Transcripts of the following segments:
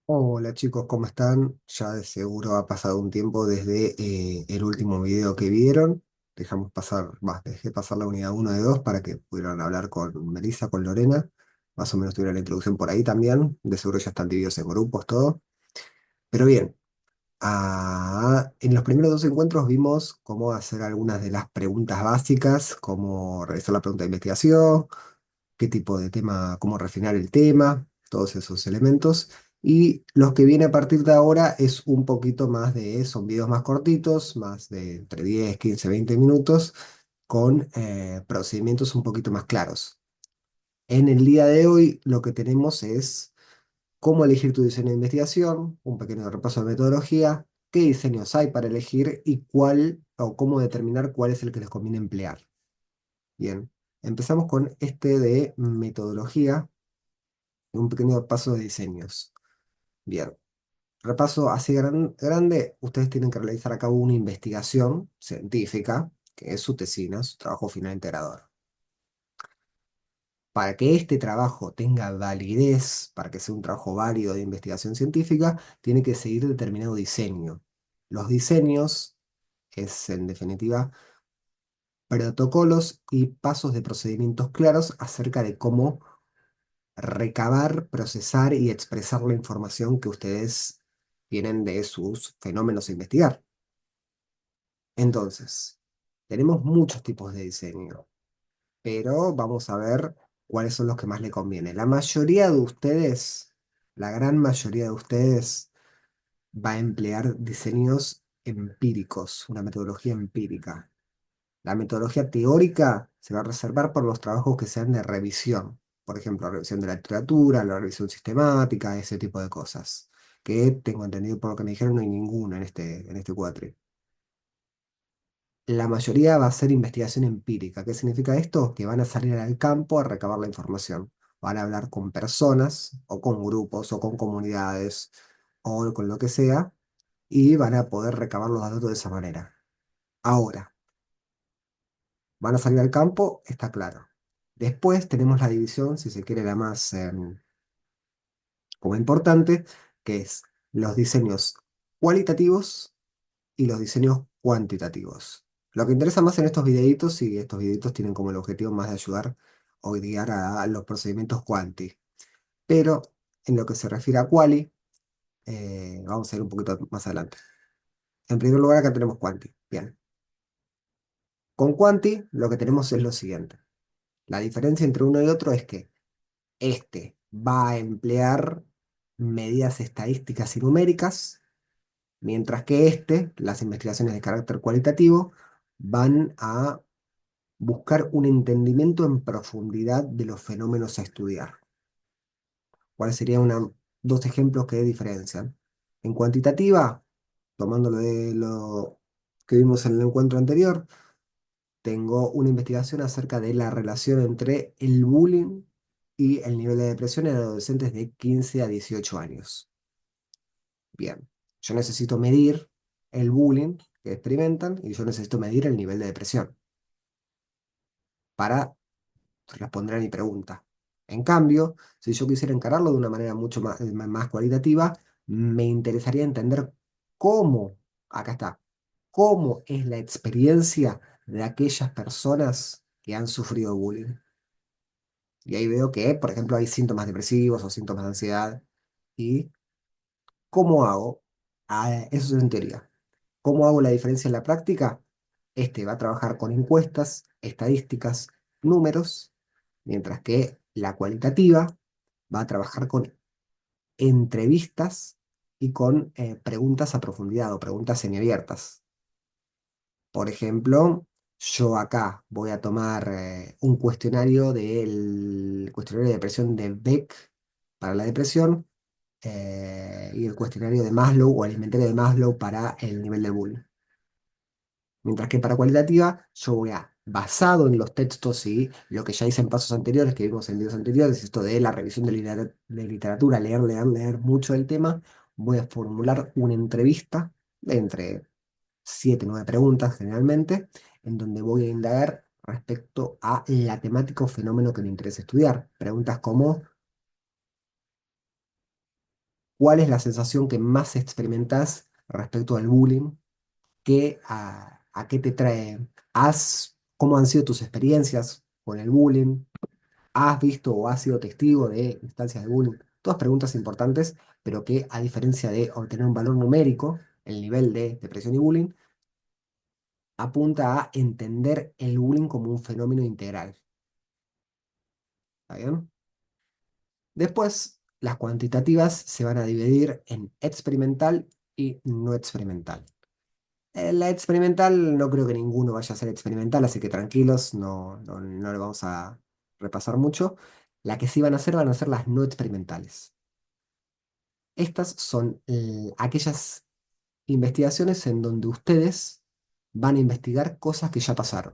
Hola chicos, ¿cómo están? Ya de seguro ha pasado un tiempo desde el último video que vieron. Dejé pasar la unidad uno de 2 para que pudieran hablar con Melissa, con Lorena. Más o menos tuvieron la introducción por ahí también. De seguro ya están divididos en grupos, todo. Pero bien, en los primeros dos encuentros vimos cómo hacer algunas de las preguntas básicas, cómo realizar la pregunta de investigación, qué tipo de tema, cómo refinar el tema, todos esos elementos. Y los que viene a partir de ahora es un poquito más son videos más cortitos, más de entre 10 15 20 minutos, con procedimientos un poquito más claros. En el día de hoy lo que tenemos es cómo elegir tu diseño de investigación, un pequeño repaso de metodología, qué diseños hay para elegir y cuál o cómo determinar cuál es el que les conviene emplear. Bien, empezamos con este de metodología, un pequeño repaso de diseños. Bien, repaso así grande, ustedes tienen que realizar a cabo una investigación científica, que es su tesina, su trabajo final integrador. Para que este trabajo tenga validez, para que sea un trabajo válido de investigación científica, tiene que seguir determinado diseño. Los diseños es, en definitiva, protocolos y pasos de procedimientos claros acerca de cómo recabar, procesar y expresar la información que ustedes tienen de sus fenómenos a investigar. Entonces, tenemos muchos tipos de diseño, pero vamos a ver cuáles son los que más le conviene. La mayoría de ustedes, la gran mayoría de ustedes, va a emplear diseños empíricos, una metodología empírica. La metodología teórica se va a reservar por los trabajos que sean de revisión. Por ejemplo, revisión de la literatura, la revisión sistemática, ese tipo de cosas. Que tengo entendido por lo que me dijeron, no hay ninguna en este cuatri. La mayoría va a ser investigación empírica. ¿Qué significa esto? Que van a salir al campo a recabar la información. Van a hablar con personas, o con grupos, o con comunidades, o con lo que sea, y van a poder recabar los datos de esa manera. Ahora, van a salir al campo, está claro. Después tenemos la división, si se quiere, la más como importante, que es los diseños cualitativos y los diseños cuantitativos. Lo que interesa más en estos videitos, y estos videitos tienen como el objetivo más de ayudar o guiar a los procedimientos cuanti. Pero en lo que se refiere a quali, vamos a ir un poquito más adelante. En primer lugar, acá tenemos quanti. Bien. Con quanti, lo que tenemos es lo siguiente. La diferencia entre uno y otro es que este va a emplear medidas estadísticas y numéricas, mientras que las investigaciones de carácter cualitativo, van a buscar un entendimiento en profundidad de los fenómenos a estudiar. ¿Cuáles serían dos ejemplos que diferencian? En cuantitativa, tomándolo de lo que vimos en el encuentro anterior, tengo una investigación acerca de la relación entre el bullying y el nivel de depresión en adolescentes de 15 a 18 años. Bien, yo necesito medir el bullying que experimentan y yo necesito medir el nivel de depresión para responder a mi pregunta. En cambio, si yo quisiera encararlo de una manera mucho más cualitativa, me interesaría entender cómo, acá está, cómo es la experiencia de aquellas personas que han sufrido bullying. Y ahí veo que, por ejemplo, hay síntomas depresivos o síntomas de ansiedad. ¿Y cómo hago? Eso es en teoría. ¿Cómo hago la diferencia en la práctica? Este va a trabajar con encuestas, estadísticas, números, mientras que la cualitativa va a trabajar con entrevistas y con preguntas a profundidad o preguntas semiabiertas. Por ejemplo, yo acá voy a tomar un cuestionario del cuestionario de depresión de Beck para la depresión, y el cuestionario de Maslow o el inventario de Maslow para el nivel de bullying. Mientras que para cualitativa, yo voy a, basado en los textos y lo que ya hice en pasos anteriores, que vimos en videos anteriores, esto de la revisión de literatura, leer mucho del tema, voy a formular una entrevista de entre 7 9 preguntas generalmente, en donde voy a indagar respecto a la temática o fenómeno que me interesa estudiar. Preguntas como, ¿Cuál es la sensación que más experimentás respecto al bullying? ¿A qué te trae? ¿Cómo han sido tus experiencias con el bullying? ¿Has visto o has sido testigo de instancias de bullying? Todas preguntas importantes, pero que a diferencia de obtener un valor numérico, el nivel de depresión y bullying apunta a entender el bullying como un fenómeno integral. ¿Está bien? Después, las cuantitativas se van a dividir en experimental y no experimental. La experimental, no creo que ninguno vaya a ser experimental, así que tranquilos, no le vamos a repasar mucho. La que sí van a ser las no experimentales. Estas son aquellas investigaciones en donde ustedes van a investigar cosas que ya pasaron.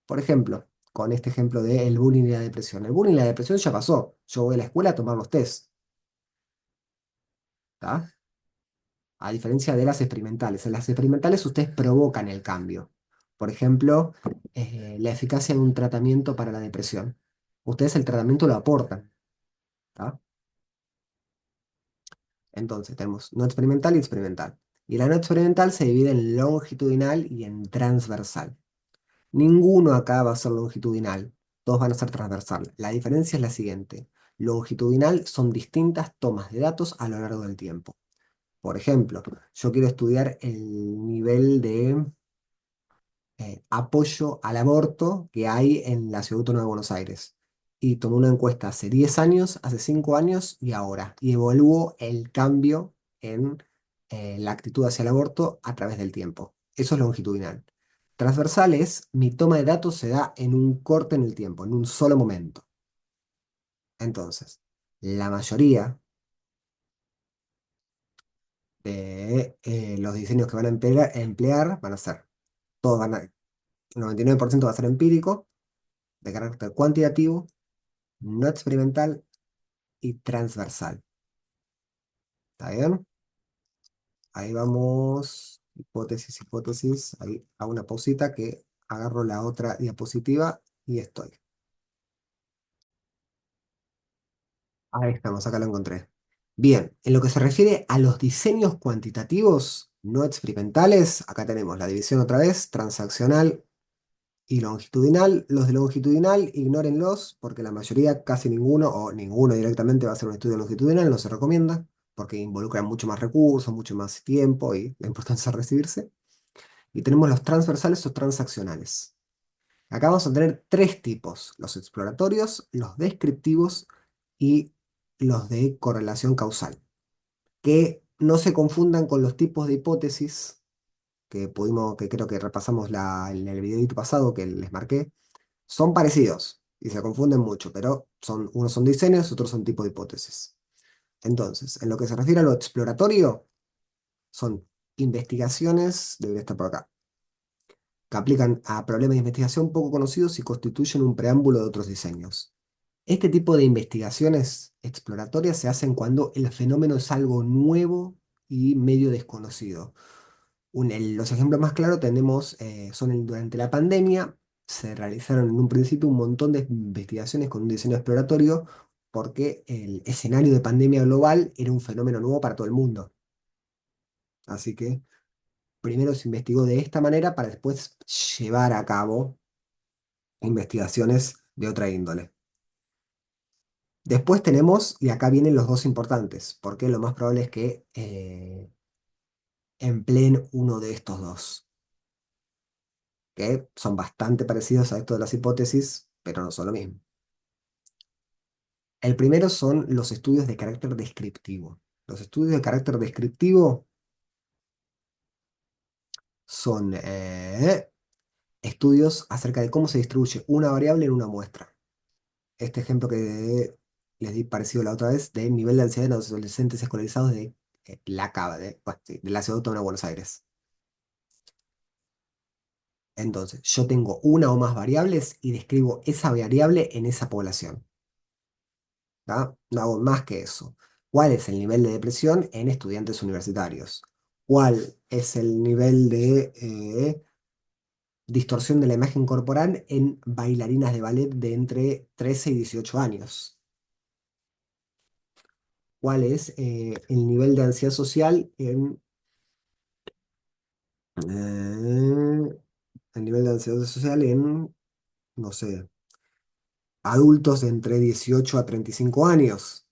Por ejemplo, con este ejemplo de el bullying y la depresión. El bullying y la depresión ya pasó. Yo voy a la escuela a tomar los test, ¿tá? A diferencia de las experimentales. En las experimentales ustedes provocan el cambio. Por ejemplo, la eficacia de un tratamiento para la depresión. Ustedes el tratamiento lo aportan, ¿tá? Entonces tenemos no experimental y experimental. Y la no experimental se divide en longitudinal y en transversal. Ninguno acá va a ser longitudinal, todos van a ser transversal. La diferencia es la siguiente. Longitudinal son distintas tomas de datos a lo largo del tiempo. Por ejemplo, yo quiero estudiar el nivel de apoyo al aborto que hay en la Ciudad Autónoma de Buenos Aires. Y tomé una encuesta hace 10 años, hace 5 años y ahora. Y evalúo el cambio en la actitud hacia el aborto a través del tiempo. Eso es longitudinal. Transversal es mi toma de datos se da en un corte en el tiempo, en un solo momento. Entonces, la mayoría de los diseños que van a emplear van a ser, todos van a, el 99% va a ser empírico, de carácter cuantitativo, no experimental y transversal. ¿Está bien? Ahí vamos. Hipótesis, hipótesis. Ahí hago una pausita que agarro la otra diapositiva y estoy. Ahí estamos, acá lo encontré. Bien, en lo que se refiere a los diseños cuantitativos no experimentales, acá tenemos la división otra vez, transaccional y longitudinal. Los de longitudinal, ignórenlos, porque la mayoría, casi ninguno, o ninguno directamente va a ser un estudio longitudinal, no se recomienda, porque involucran mucho más recursos, mucho más tiempo y la importancia de recibirse. Y tenemos los transversales o transaccionales. Acá vamos a tener tres tipos, los exploratorios, los descriptivos y los de correlación causal, que no se confundan con los tipos de hipótesis que creo que repasamos en el videito pasado que les marqué. Son parecidos y se confunden mucho, pero unos son diseños, otros son tipo de hipótesis. Entonces, en lo que se refiere a lo exploratorio, son investigaciones, debería estar por acá, que aplican a problemas de investigación poco conocidos y constituyen un preámbulo de otros diseños. Este tipo de investigaciones exploratorias se hacen cuando el fenómeno es algo nuevo y medio desconocido. Los ejemplos más claros durante la pandemia, se realizaron en un principio un montón de investigaciones con un diseño exploratorio porque el escenario de pandemia global era un fenómeno nuevo para todo el mundo. Así que primero se investigó de esta manera para después llevar a cabo investigaciones de otra índole. Después tenemos, y acá vienen los dos importantes, porque lo más probable es que empleen uno de estos dos, que son bastante parecidos a esto de las hipótesis, pero no son lo mismo. El primero son los estudios de carácter descriptivo. Los estudios de carácter descriptivo son estudios acerca de cómo se distribuye una variable en una muestra. Este ejemplo que les di parecido la otra vez del nivel de ansiedad en los adolescentes escolarizados de la CABA, bueno, sí, de la Ciudad Autónoma de Buenos Aires. Entonces, yo tengo una o más variables y describo esa variable en esa población. ¿Tá? No hago más que eso. ¿Cuál es el nivel de depresión en estudiantes universitarios? ¿Cuál es el nivel de distorsión de la imagen corporal en bailarinas de ballet de entre 13 y 18 años? cuál es el nivel de ansiedad social el nivel de ansiedad social en, no sé, adultos de entre 18 a 35 años.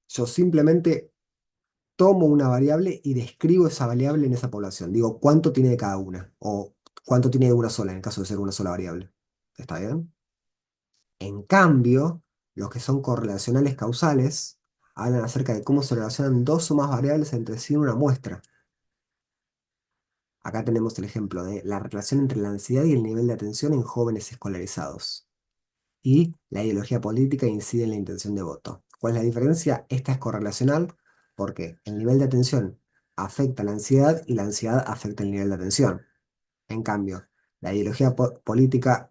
Yo simplemente tomo una variable y describo esa variable en esa población. Digo, ¿cuánto tiene de cada una? O cuánto tiene de una sola, en el caso de ser una sola variable. ¿Está bien? En cambio, los que son correlacionales causales hablan acerca de cómo se relacionan dos o más variables entre sí en una muestra. Acá tenemos el ejemplo de la relación entre la ansiedad y el nivel de atención en jóvenes escolarizados. Y la ideología política incide en la intención de voto. ¿Cuál es la diferencia? Esta es correlacional porque el nivel de atención afecta la ansiedad y la ansiedad afecta el nivel de atención. En cambio, la ideología política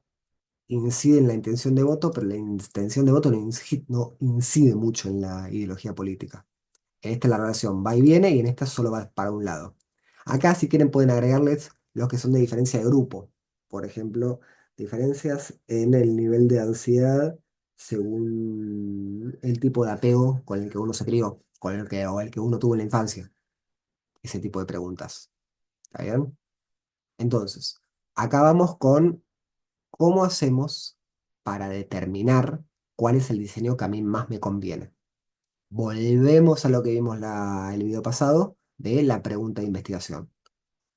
incide en la intención de voto, pero la intención de voto no incide mucho en la ideología política. En esta la relación va y viene y en esta solo va para un lado. Acá, si quieren, pueden agregarles los que son de diferencia de grupo. Por ejemplo, diferencias en el nivel de ansiedad según el tipo de apego con el que uno se crió, o el que uno tuvo en la infancia. Ese tipo de preguntas. ¿Está bien? Entonces, acá vamos con cómo hacemos para determinar cuál es el diseño que a mí más me conviene. Volvemos a lo que vimos el video pasado de la pregunta de investigación.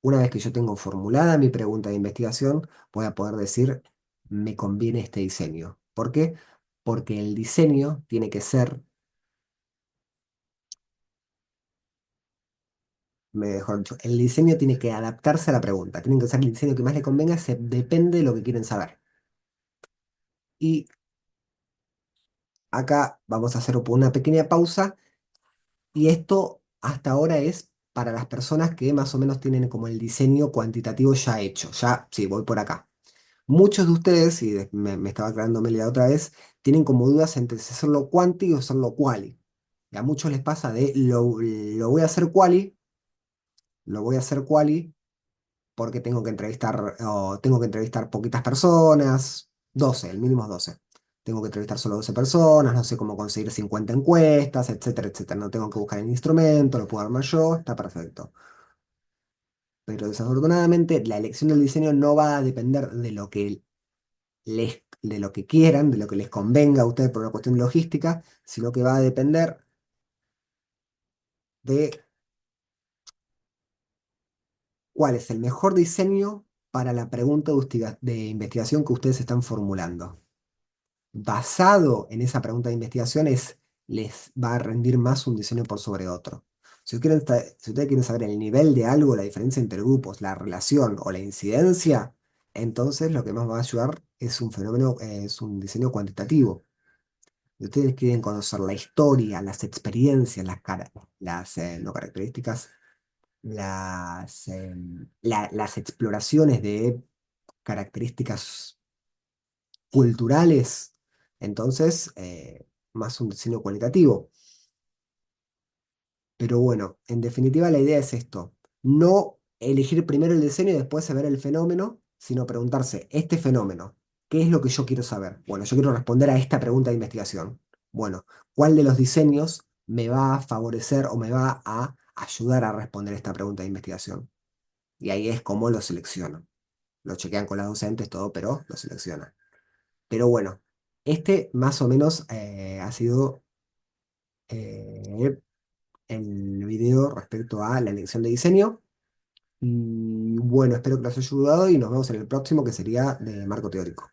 Una vez que yo tengo formulada mi pregunta de investigación, voy a poder decir, me conviene este diseño. ¿Por qué? Porque el diseño tiene que ser, mejor dicho, el diseño tiene que adaptarse a la pregunta. Tiene que ser el diseño que más le convenga, depende de lo que quieren saber. Y acá vamos a hacer una pequeña pausa. Y esto hasta ahora es para las personas que más o menos tienen como el diseño cuantitativo ya hecho. Ya, sí, voy por acá. Muchos de ustedes, y me estaba aclarando Melia otra vez, tienen como dudas entre si hacerlo quanti o hacerlo quali. Y a muchos les pasa de lo voy a hacer quali, lo voy a hacer quali porque tengo que entrevistar poquitas personas, 12, el mínimo es 12. Tengo que entrevistar solo 12 personas, no sé cómo conseguir 50 encuestas, etcétera, etcétera. No tengo que buscar el instrumento, lo puedo armar yo, está perfecto. Pero desafortunadamente la elección del diseño no va a depender de lo que quieran, de lo que les convenga a ustedes por una cuestión logística, sino que va a depender de cuál es el mejor diseño para la pregunta de investigación que ustedes están formulando. Basado en esa pregunta de investigación les va a rendir más un diseño por sobre otro. Si ustedes quieren saber el nivel de algo, la diferencia entre grupos, la relación o la incidencia, entonces lo que más va a ayudar es un fenómeno, es un diseño cuantitativo. Si ustedes quieren conocer la historia, las experiencias, no características, las exploraciones de características culturales, entonces más un diseño cualitativo. Pero bueno, en definitiva la idea es esto, no elegir primero el diseño y después saber el fenómeno, sino preguntarse, este fenómeno, ¿qué es lo que yo quiero saber? Bueno, yo quiero responder a esta pregunta de investigación. Bueno, ¿cuál de los diseños me va a favorecer o me va a ayudar a responder esta pregunta de investigación? Y ahí es como lo selecciono. Lo chequean con las docentes, todo, pero lo seleccionan. Pero bueno, este más o menos ha sido eh, el video respecto a la elección de diseño. Y bueno, espero que les haya ayudado y nos vemos en el próximo que sería de marco teórico.